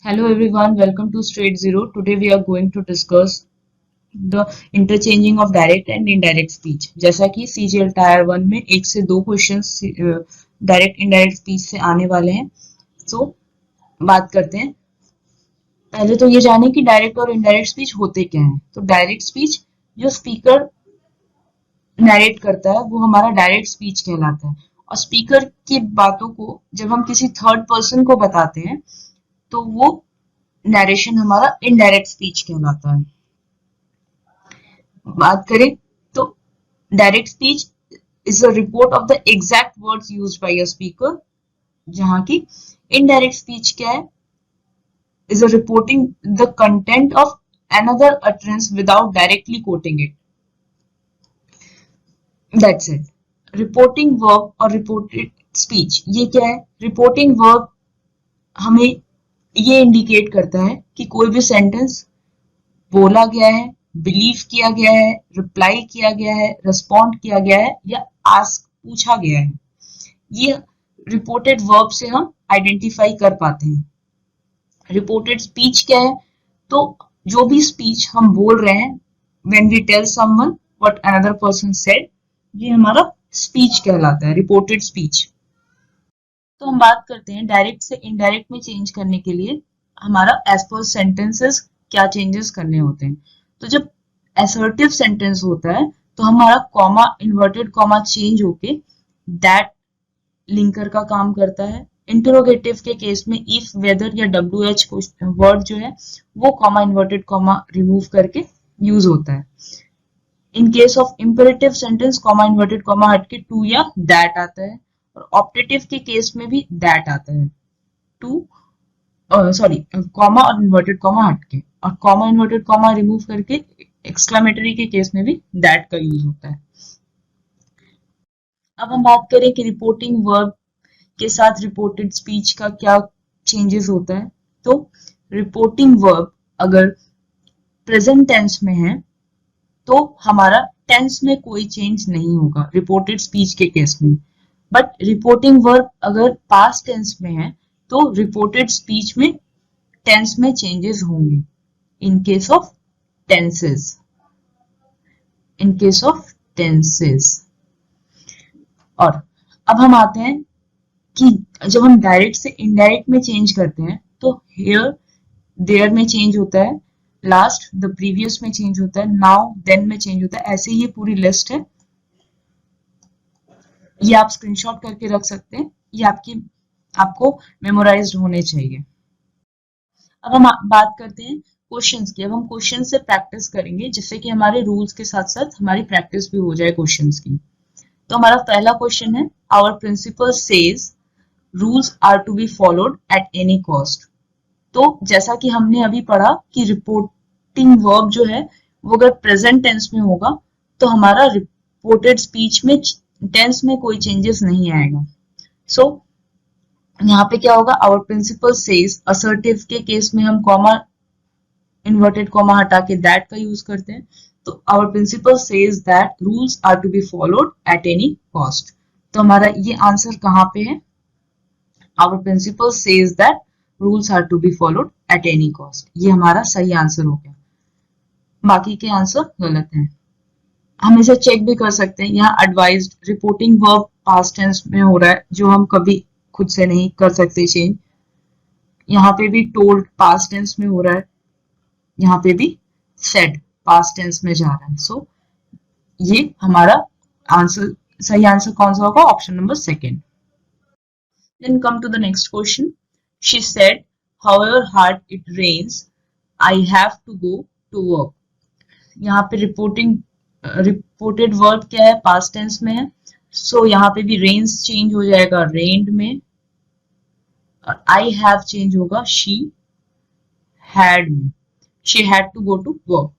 Hello everyone, welcome to Straight Zero. Today we are going to discuss the interchanging of direct and indirect speech. जैसा कि CGL tyre 1 में 1 से 2 questions direct indirect speech से आने वाले हैं. So बात करते हैं. पहले तो ये जाने कि डायरेक्ट और इनडायरेक्ट स्पीच होते क्या हैं. तो डायरेक्ट स्पीच जो स्पीकर नरेट करता है वो हमारा डायरेक्ट स्पीच कहलाता है. और स्पीकर की बातों को जब हम किसी थर्ड पर्सन को बताते हैं तो वो नरेशन हमारा इनडायरेक्ट स्पीच कहलाता है. बात करें तो direct speech is a report of the exact words used by a speaker, जहां की इनडायरेक्ट स्पीच क्या है, is a reporting the content of another utterance without directly quoting it. That's it. Reporting verb और reported speech ये क्या है. Reporting verb हमें ये इंडिकेट करता है कि कोई भी सेंटेंस बोला गया है, बिलीव किया गया है, रिप्लाई किया गया है, रिस्पॉन्ड किया गया है या आस्क पूछा गया है. ये रिपोर्टेड वर्ब से हम आइडेंटिफाई कर पाते हैं. रिपोर्टेड स्पीच क्या है, तो जो भी स्पीच हम बोल रहे हैं when we tell someone what another person said, ये हमारा स्पीच कहलाता है, रिपोर्टेड स्पीच. तो हम बात करते हैं डायरेक्ट से इनडायरेक्ट में चेंज करने के लिए हमारा एज पर सेंटेंसेस क्या चेंजेस करने होते हैं. तो जब असर्टिव सेंटेंस होता है तो हमारा कॉमा इन्वर्टेड कॉमा चेंज होके दैट लिंकर का काम करता है. इंटरोगेटिव के केस में इफ, वेदर या WH वर्ड जो है वो कॉमा इन्वर्टेड कॉमा रिमूव करके यूज होता है. In case of imperative sentence comma inverted comma हट के टू या दैट आता है. और ऑप्टेटिव के केस में भी दैट आता है. टू सॉरी कॉमा और इन्वर्टेड कॉमा हट के, और कॉमा इन्वर्टेड कॉमा रिमूव करके एक्सक्लामेटरी के केस में भी दैट का यूज होता है. अब हम बात करें कि रिपोर्टिंग वर्ब के साथ रिपोर्टेड स्पीच का क्या चेंजेस होता है. तो रिपोर्टिंग वर्ब अगर प्रेजेंट टेंस में है तो हमारा टेंस में कोई चेंज नहीं होगा रिपोर्टेड स्पीच के केस में. बट रिपोर्टिंग वर्ब अगर पास्ट टेंस में है तो रिपोर्टेड स्पीच में टेंस में चेंजेस होंगे in case of tenses. In case of tenses. और अब हम आते हैं कि जब हम डायरेक्ट से इनडायरेक्ट में चेंज करते हैं तो हियर देयर में चेंज होता है, लास्ट द प्रीवियस में चेंज होता है, नाउ देन में चेंज होता है. ऐसे ये पूरी लिस्ट है, ये आप स्क्रीनशॉट करके रख सकते हैं, ये आपको मेमोराइज्ड होने चाहिए. अब हम बात करते हैं क्वेश्चंस की. अब हम क्वेश्चन से प्रैक्टिस करेंगे जिससे कि हमारे रूल्स के साथ साथ हमारी प्रैक्टिस भी हो जाए क्वेश्चंस की. तो हमारा पहला क्वेश्चन है, our principal says rules are to be followed at any cost. तो जैसा कि हमने अभी पढ़ा कि रिपोर्टिंग वर्ब जो है वो अगर प्रेजेंट टेंस में होगा तो हमारा रिपोर्टेड स्पीच में टेंस में कोई चेंजेस नहीं आएगा. सो यहाँ पे क्या होगा, आवर प्रिंसिपल सेज, असर्टिव के केस में हम कॉमा इन्वर्टेड कॉमा हटा के दैट का यूज करते हैं. तो our principal says that rules are to be followed at any cost. तो हमारा ये आंसर कहाँ पे है, our principal says that rules are to be followed at any cost. ये हमारा सही आंसर हो गया. बाकी के आंसर गलत हैं. हम इसे चेक भी कर सकते हैं. यहाँ advised reporting verb past tense में हो रहा है जो हम कभी खुद से नहीं कर सकते चेंज. यहाँ पे भी टोल्ड पास्ट टेंस में हो रहा है, यहाँ पे भी सेड पास्ट टेंस में जा रहा है. सो ये हमारा आंसर, सही आंसर कौन सा होगा, option number second. Then come to the next question. She said, however hard it rains, I have to go to work. यहाँ पे रिपोर्टेड वर्ब क्या है, पास्ट टेंस में है. सो यहाँ पे भी रेन्स चेंज हो जाएगा रेन्ड में, और आई हैव चेंज होगा शी हैड में. She had to go to work.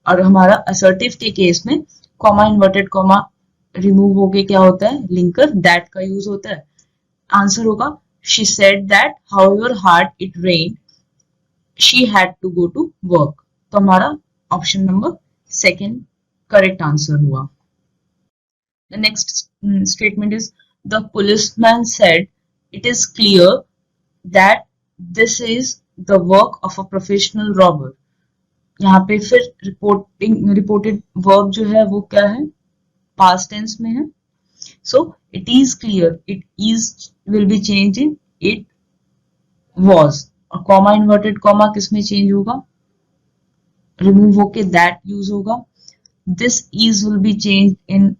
और हमारा असर्टिव के केस में कॉमा इन्वर्टेड कॉमा रिमूव हो गए, क्या होता है, लिंकर दैट का यूज होता है. आंसर होगा she said that however hard it rained she had to go to work. तो हमारा option number second correct answer हुआ. The next statement is, the policeman said it is clear that this is the work of a professional robber. यहाँ पे फिर reported verb जो है वो क्या है, पास्ट टेंस में है। So it is clear, it is will be change in it was, और कॉमा इन्वर्टेड कॉमा किस में चेंज होगा, रिमूव होके दैट यूज होगा। This is will be change in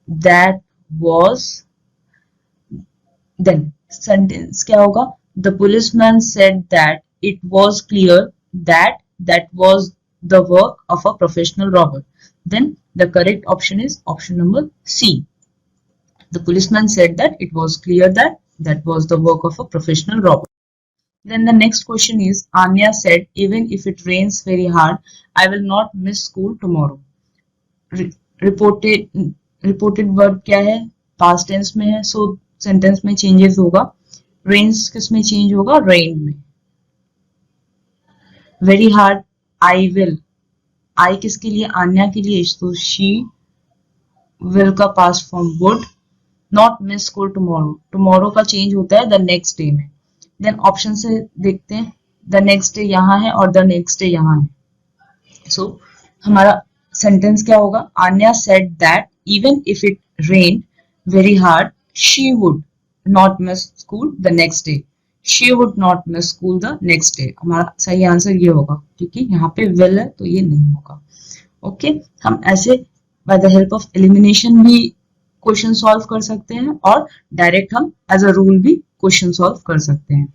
that was. Then sentence क्या होगा, the policeman said that it was clear that that was the work of a professional robber. Then the correct option is option number C, the policeman said that it was clear that that was the work of a professional robber. Then the next question is, Anya said, even if it rains very hard, I will not miss school tomorrow. Reported verb क्या है, past tense में है, so sentence में changes होगा। rains किस में change होगा, rain में। very hard, I will, I किसके लिए, आन्या के लिए, so she will का past form would। Not miss school tomorrow, tomorrow का चेंज होता है द नेक्स्ट डे में। देन ऑप्शन से देखते हैं, द नेक्स्ट डे यहाँ है और द नेक्स्ट डे यहाँ है। सो हमारा सेंटेंस क्या होगा, Anya said that even if it rain very hard she would not miss school the next day, she would not miss school the next day. हमारा सही आंसर ये होगा, क्योंकि यहाँ पे विल है तो ये नहीं होगा। ओके, हम ऐसे by the help of elimination भी क्वेश्चन सॉल्व कर सकते हैं और डायरेक्ट हम एज अ रूल भी क्वेश्चन सॉल्व कर सकते हैं।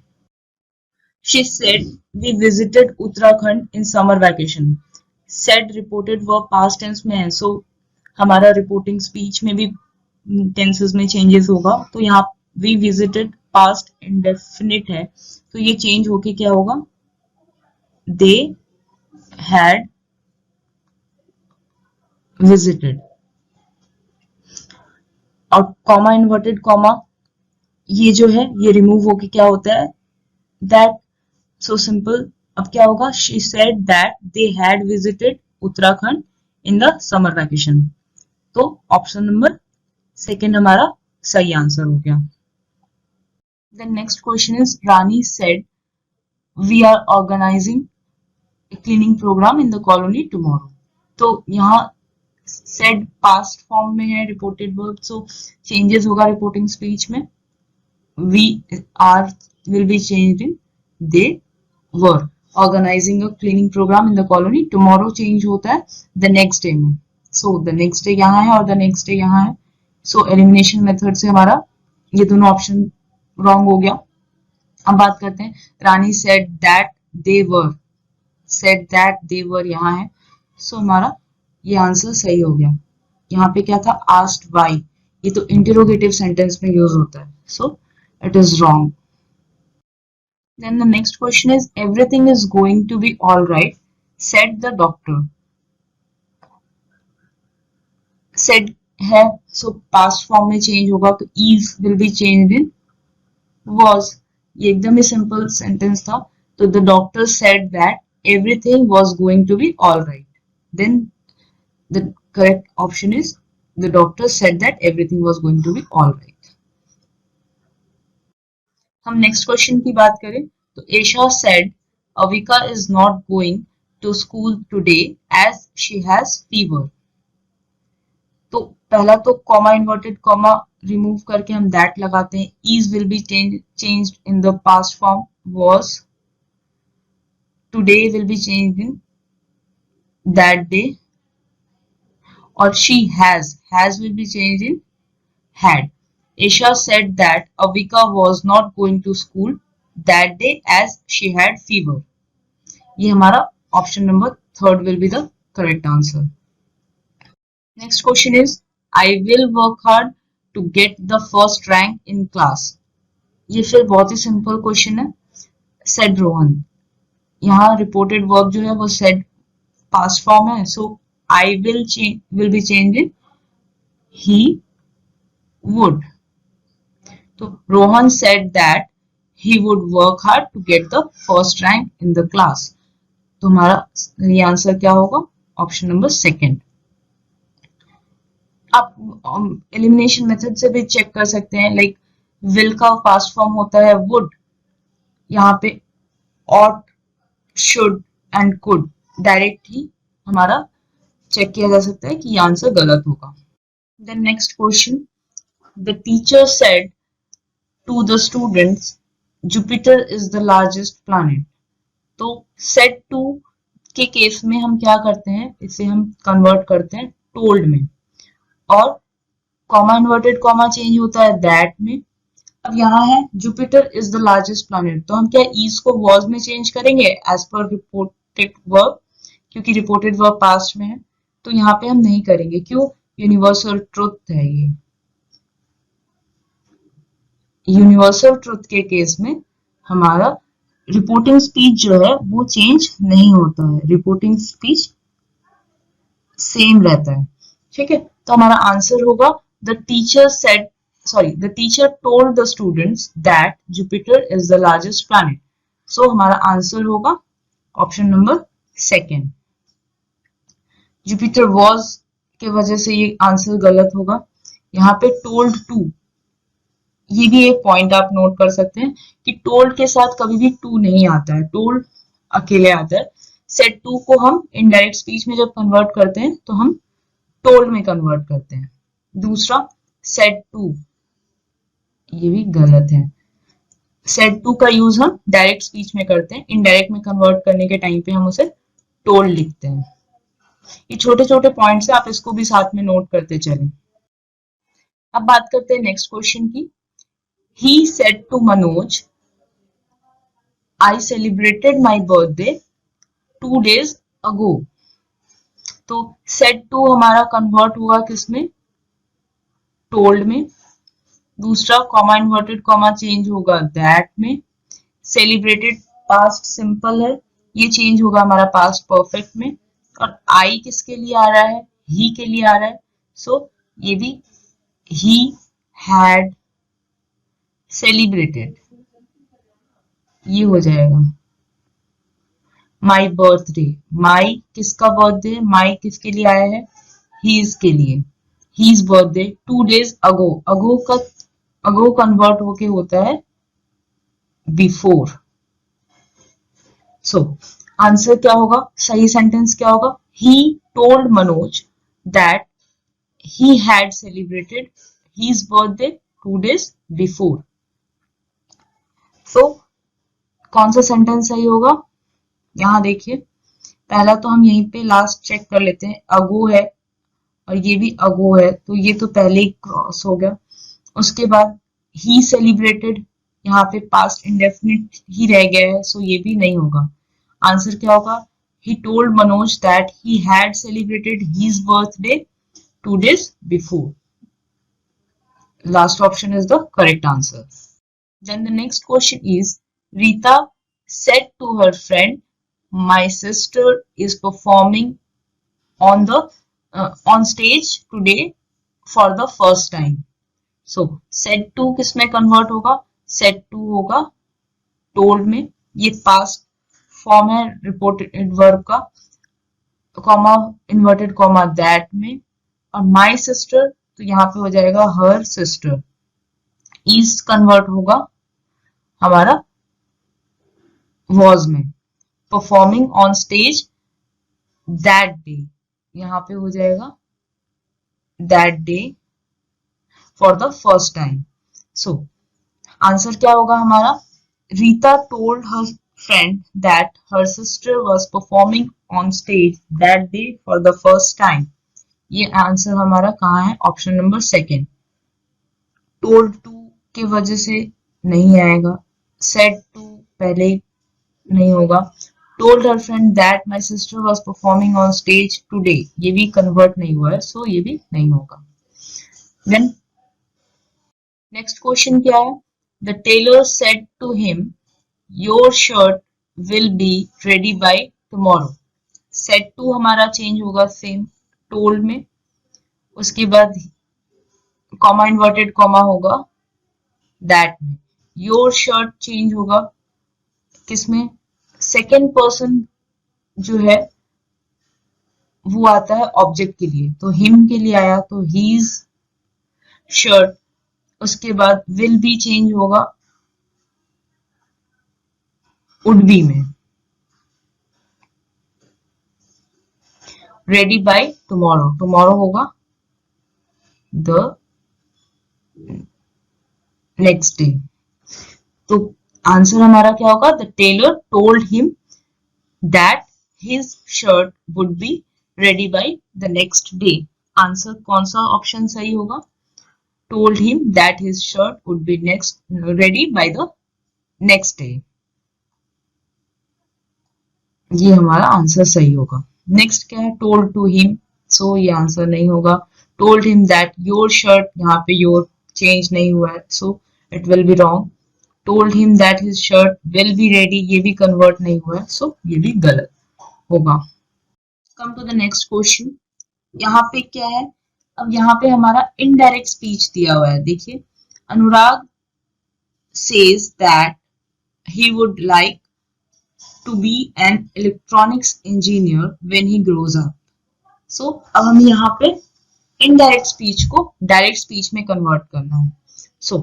She said we visited Uttarakhand in summer vacation. Said reported verb past tense में है, so हमारा रिपोर्टिंग स्पीच में भी टेंसेस में चेंजेस होगा। तो यहाँ we visited past indefinite है, तो ये चेंज होके क्या होगा, they had visited। और कॉमा इन्वर्टेड कॉमा ये जो है ये रिमूव होके क्या होता है, दैट। सो सिंपल, अब क्या होगा, she said that they had visited Uttarakhand in the summer vacation. तो ऑप्शन नंबर सेकेंड हमारा सही आंसर हो गया। The next question is, Rani said we are organizing a cleaning programme in the colony tomorrow. तो यहाँ सेड पास्ट फॉर्म में है reported verb, so changes होगा रिपोर्टिंग स्पीच में। We are will be changed in they were organizing a cleaning programme in the colony. Tomorrow change होता है the next day में, so the next day यहाँ है और द नेक्स्ट डे यहाँ है। सो एलिमिनेशन मेथड से हमारा ये दोनों ऑप्शन रॉन्ग हो गया। अब बात करते हैं, Rani said that they were, said that they were यहाँ है, सो हमारा ये आंसर सही हो गया। यहाँ पे क्या था, आस्क्ड व्हाई, ये तो इंटरोगेटिव सेंटेंस में यूज होता है, so it is wrong. Then the next question is, everything is going to be all right, said the doctor. Said है, so past form में change होगा, तो is will be changed in was। ये एकदम ही simple sentence था। तो the doctor said that everything was going to be all right. Then the correct option is the doctor said that everything was going to be all right. हम next question की बात करें तो Esha said Avika is not going to school today as she has fever. तो पहला तो comma inverted comma remove करके हम दैट लगाते हैं। Is will be changed in the past form was, today will be changed in that day, और she has will be changed in had. Isha said that Avika was not going to school that day as she had fever. ये हमारा option number third will be the correct answer. Next question is, I will work hard to get the first rank in class. ये फिर बहुत ही simple question है। Said Rohan, यहाँ reported verb जो है वो said past form है, so I will be changed in he would. तो Rohan said that he would work hard to get the first rank in the class. तो हमारा ये आंसर क्या होगा, ऑप्शन नंबर सेकंड। आप एलिमिनेशन मेथड से भी चेक कर सकते हैं, लाइक विल का पास्ट फॉर्म होता है वुड, यहाँ पे ought, should and could direct ही हमारा चेक किया जा सकता है कि ये आंसर गलत होगा. Then next question, the teacher said to the students, Jupiter is the largest planet. तो said to के केस में हम क्या करते हैं, इसे हम कन्वर्ट करते हैं told में, और कॉमा इन्वर्टेड कॉमा चेंज होता है दैट में. अब यहाँ है Jupiter is the largest planet, तो हम क्या इज को वॉज में चेंज करेंगे एज पर रिपोर्टेड वर्ब, क्योंकि रिपोर्टेड वर्ब पास्ट में है. तो यहाँ पे हम नहीं करेंगे, क्यों, यूनिवर्सल ट्रुथ है ये. यूनिवर्सल ट्रुथ के केस में हमारा रिपोर्टिंग स्पीच जो है वो चेंज नहीं होता है, रिपोर्टिंग स्पीच सेम रहता है. ठीक है, तो हमारा आंसर होगा the teacher told the students that Jupiter is the largest planet. So हमारा आंसर होगा option number second. Jupiter was के वजह से ये आंसर गलत होगा. यहाँ पे टोल्ड टू, ये भी एक पॉइंट आप नोट कर सकते हैं कि टोल्ड के साथ कभी भी टू नहीं आता है, टोल्ड अकेले आता है. सेड टू को हम इनडायरेक्ट स्पीच में जब कन्वर्ट करते हैं तो हम टोल्ड में कन्वर्ट करते हैं. दूसरा सेड टू, ये भी गलत है. सेड टू का यूज हम डायरेक्ट स्पीच में करते हैं, इनडायरेक्ट में कन्वर्ट करने के टाइम पे हम उसे टोल्ड लिखते हैं. ये छोटे छोटे पॉइंट्स है, आप इसको भी साथ में नोट करते चलें. अब बात करते हैं नेक्स्ट क्वेश्चन की. He said to Manoj, I celebrated my birthday 2 days ago. तो said to हमारा कन्वर्ट हुआ किसमें, told में. दूसरा कॉमा इन्वर्टेड कॉमा चेंज होगा that में. celebrated पास्ट सिंपल है, ये चेंज होगा हमारा पास्ट परफेक्ट में. और I किसके लिए आ रहा है, he के लिए आ रहा है. सो ये भी he had celebrated, ये हो जाएगा. माई बर्थडे, माई किसका बर्थडे, माई किसके लिए आया है, हीज के लिए. हीज बर्थडे 2 days अगो, अगो का अगो कन्वर्ट होके होता है बिफोर. सो आंसर क्या होगा, सही सेंटेंस क्या होगा, he told Manoj that he had celebrated his birthday 2 days before. तो कौन सा सेंटेंस सही होगा, यहां देखिए. पहला तो हम यहीं पे लास्ट चेक कर लेते हैं, अगो है और ये भी अगो है, तो ये तो पहले ही क्रॉस हो गया. उसके बाद ही सेलिब्रेटेड, यहाँ पे पास्ट इंडेफिनिट ही रह गया है, सो ये भी नहीं होगा. आंसर क्या होगा, he told Manoj that he had celebrated his birthday 2 days before. Last option is the correct answer. Then the next question is, Rita said to her friend, my sister is performing on stage today for the first time. So said to किसमें convert होगा, said to होगा told में. ये past form है reported verb का, comma inverted comma that में. और my sister तो यहाँ पे हो जाएगा her sister. इज कन्वर्ट होगा हमारा वॉज में. Performing on stage that day, यहाँ पे हो जाएगा that day for the first time. So answer क्या होगा हमारा, Rita told her friend that her sister was performing on stage that day for the first time. ये आंसर हमारा कहाँ है, option number second. Told to की वजह से नहीं आएगा, सेड टू पहले नहीं होगा. Told her friend that my sister was performing on stage today, ये भी कन्वर्ट नहीं हुआ है, सो ये भी नहीं होगा. देन नेक्स्ट क्वेश्चन क्या है, the tailor said to him your shirt will be ready by tomorrow. Said to हमारा चेंज होगा सेम टोल्ड में. उसके बाद कॉमा इन्वर्टेड कॉमा होगा दैट में. योर शर्ट चेंज होगा किसमें, सेकेंड पर्सन जो है वो आता है ऑब्जेक्ट के लिए, तो हिम के लिए आया तो हीज शर्ट. उसके बाद विल बी चेंज होगा वुड बी में रेडी बाय टुमारो, टुमारो होगा द नेक्स्ट डे। तो आंसर हमारा क्या होगा, the tailor told him that his shirt would be ready by the next day. Answer कौन सा ऑप्शन सही होगा, told him that his shirt would be ready by the next day। ये हमारा आंसर सही होगा। नेक्स्ट क्या है, told to him, सो ये आंसर नहीं होगा। told him that your shirt, यहाँ पे your चेंज नहीं हुआ है, so it will be wrong. told him that his shirt will be ready, ये भी कन्वर्ट नहीं हुआ है, सो ये भी गलत होगा। Come to the next question. यहाँ पे क्या है, अब यहाँ पे हमारा इनडायरेक्ट स्पीच दिया हुआ है। देखिए, अनुराग says that he would like to be an electronics engineer when he grows up। So अब हम यहाँ पे इनडायरेक्ट स्पीच को डायरेक्ट स्पीच में कन्वर्ट करना है। So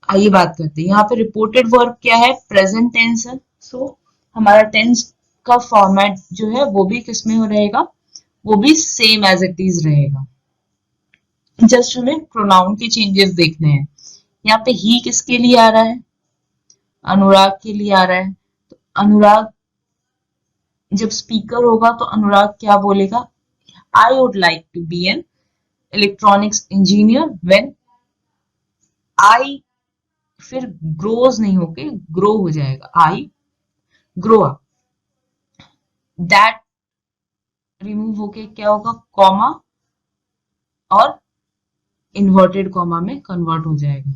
आइए बात करते हैं। यहाँ पे रिपोर्टेड वर्ब क्या है, प्रेजेंट टेंस है। So हमारा टेंस का फॉर्मेट जो है वो भी किसमें हो रहेगा, वो भी सेम एज इट इज रहेगा। जस्ट हमें प्रोनाउन के चेंजेस देखने हैं। यहाँ पे ही किसके लिए आ रहा है, अनुराग के लिए आ रहा है। तो अनुराग जब स्पीकर होगा तो अनुराग क्या बोलेगा, I would like to be an electronics engineer when I, फिर ग्रोज नहीं होके ग्रो हो जाएगा, I grow up. That remove होके क्या होगा, कॉमा और इन्वर्टेड कॉमा में कन्वर्ट हो जाएगा।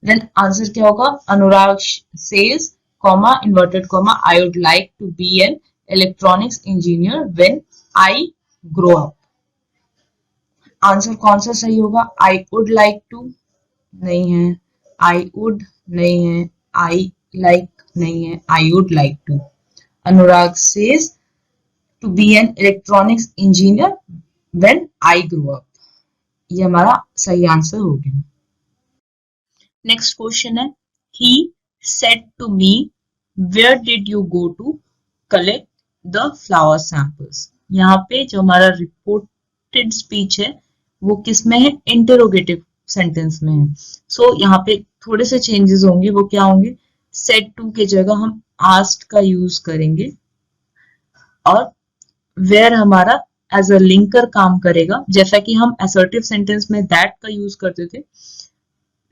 देन आंसर क्या होगा, Anurag says comma inverted comma I would like to be an electronics engineer when I grow up. Answer कौन सा सही होगा, आई वुड लाइक टू नहीं है, आई वुड नहीं है, आई लाइक नहीं है, I would like to. Anurag says to be an electronics engineer when I grow up. ये हमारा सही आंसर हो गया। नेक्स्ट क्वेश्चन है, he said to me where did you go to collect the flower samples। यहाँ पे जो हमारा रिपोर्टेड स्पीच है वो किस में है, इंटरोगेटिव सेंटेंस में है। सो यहाँ पे थोड़े से चेंजेस होंगे, वो क्या होंगे, said to के जगह हम asked का यूज करेंगे और where हमारा एज अ लिंकर काम करेगा। जैसा कि हम असर्टिव सेंटेंस में दैट का यूज करते थे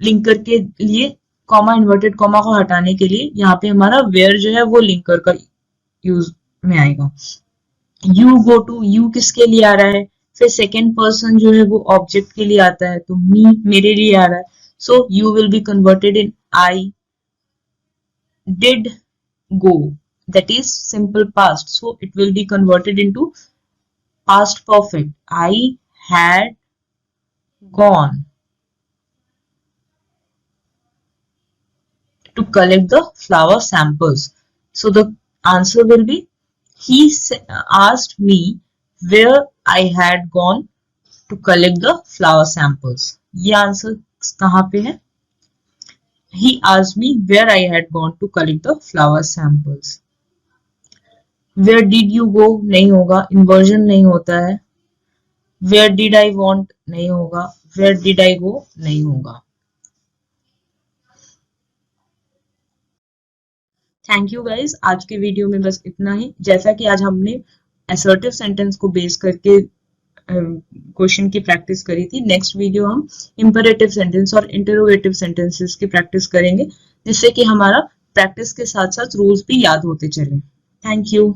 लिंकर के लिए, कॉमा इन्वर्टेड कॉमा को हटाने के लिए, यहाँ पे हमारा वेयर जो है वो लिंकर का यूज में आएगा। यू गो टू, यू किसके लिए आ रहा है, फिर सेकेंड पर्सन जो है वो ऑब्जेक्ट के लिए आता है, तो मी मेरे लिए आ रहा है। So you will be converted in I did go, that is simple past, so it will be converted into past perfect, I had gone to collect the flower samples। So the answer will be, he asked me where I had gone to collect the flower samples। ये answer कहाँ पे है, he asked me where I had gone to collect the flower samples। Where did you go नहीं होगा, inversion नहीं होता है। Where did I want नहीं होगा, Where did I go नहीं होगा। थैंक यू गाइज, आज के वीडियो में बस इतना ही। जैसा कि आज हमने असर्टिव सेंटेंस को बेस करके क्वेश्चन की प्रैक्टिस करी थी, नेक्स्ट वीडियो हम इंपरेटिव सेंटेंस और इंटरोगेटिव सेंटेंसेस की प्रैक्टिस करेंगे, जिससे कि हमारा प्रैक्टिस के साथ साथ रूल्स भी याद होते चले। Thank you.